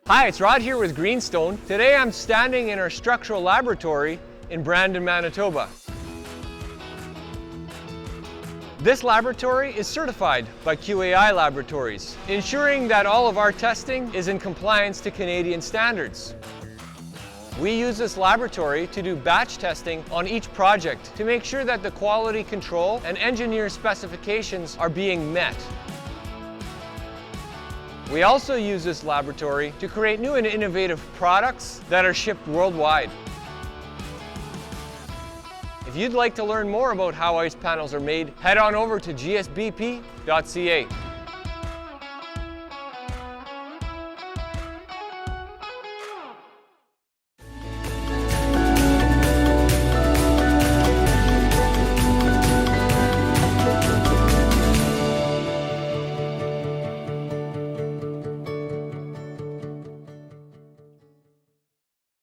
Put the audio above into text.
Hi, it's Rod here with Greenstone. Today I'm standing in our structural laboratory in Brandon, Manitoba. This laboratory is certified by QAI Laboratories, ensuring that all of our testing is in compliance to Canadian standards. We use this laboratory to do batch testing on each project to make sure that the quality control and engineer specifications are being met. We also use this laboratory to create new and innovative products that are shipped worldwide. If you'd like to learn more about how ice panels are made, head on over to gsbp.ca.